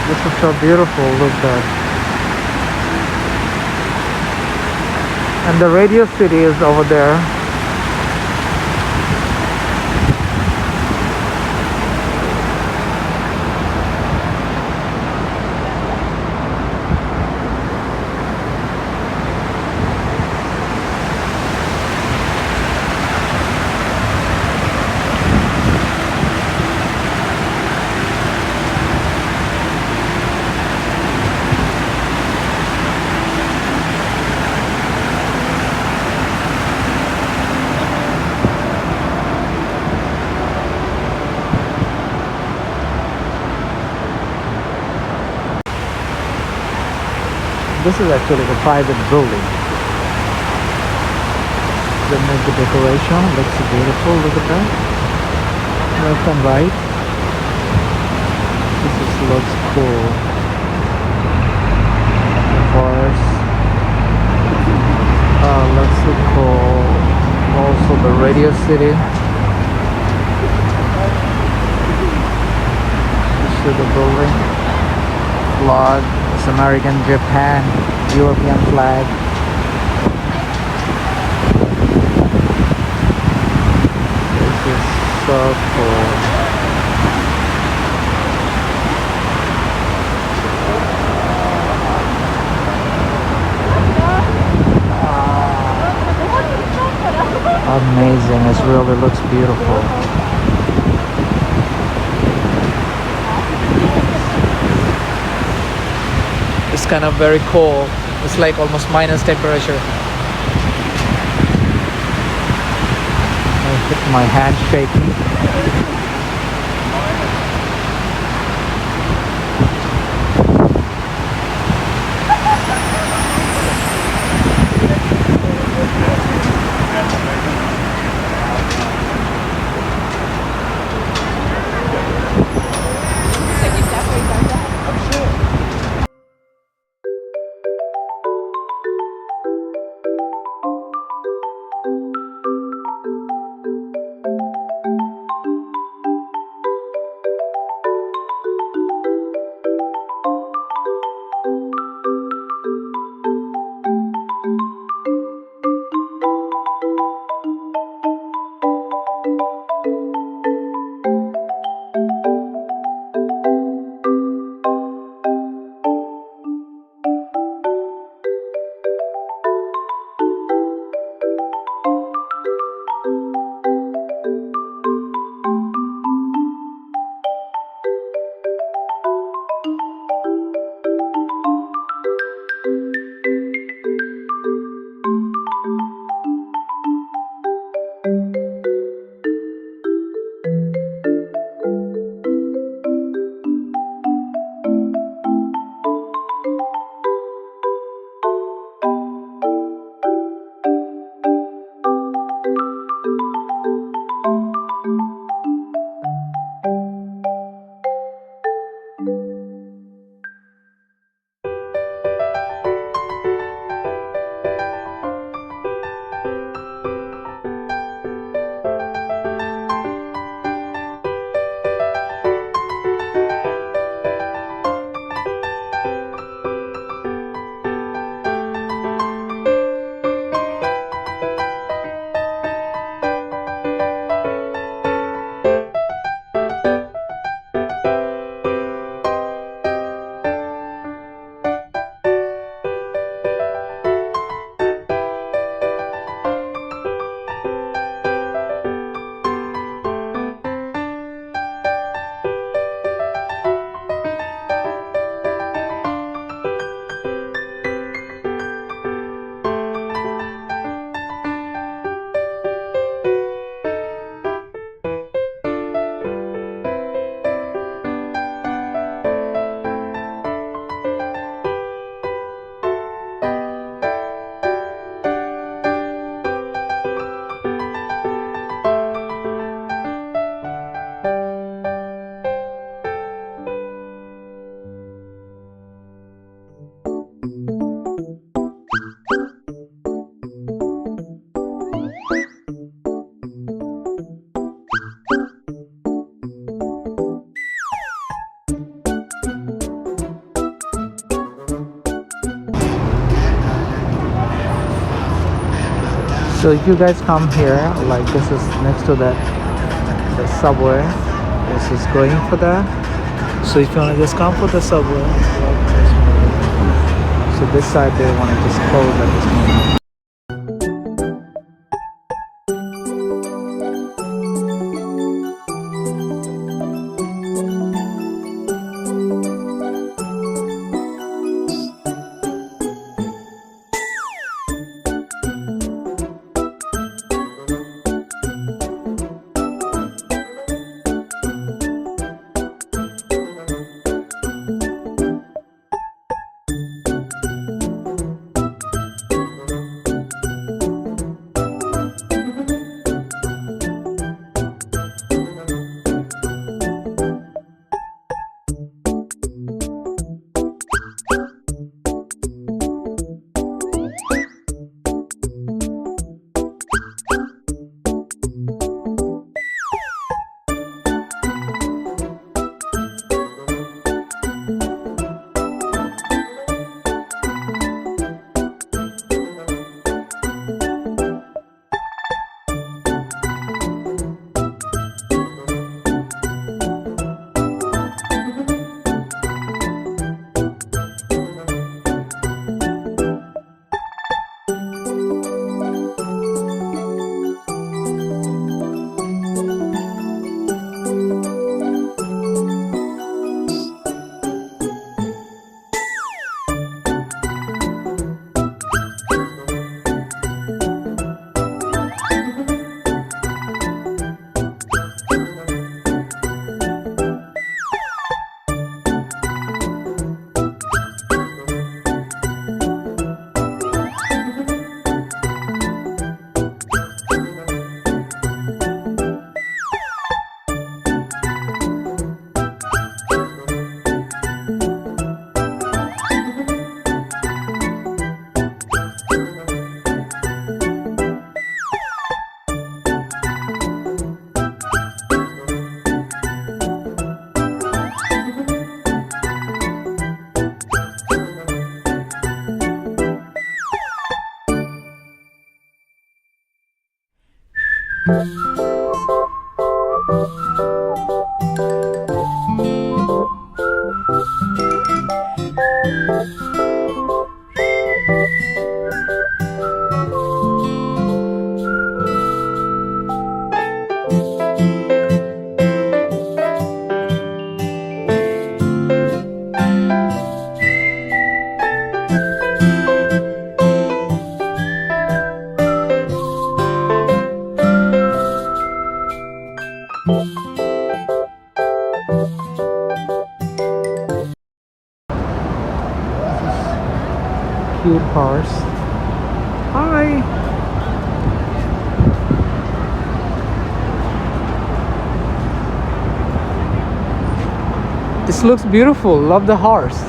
This is so beautiful. Look at that. And the Radio City is over there. This is actually a private building. They make the decoration. Looks beautiful. Look at that. Left and right. Looks cool. The forest. Looks so cool. Also the Radio City. You see the building. Flag. It's American, Japan, European flag. This is so cool. Amazing. It really looks beautiful. It's kind of very cold. It's like almost minus temperature. I hit my hand shaking. So if you guys come here, like this is next to that the subway. This is going for that. So if you wanna just come for the subway, so this side they wanna just close at this moment. Cute horse. Hi. This looks beautiful. Love the horse.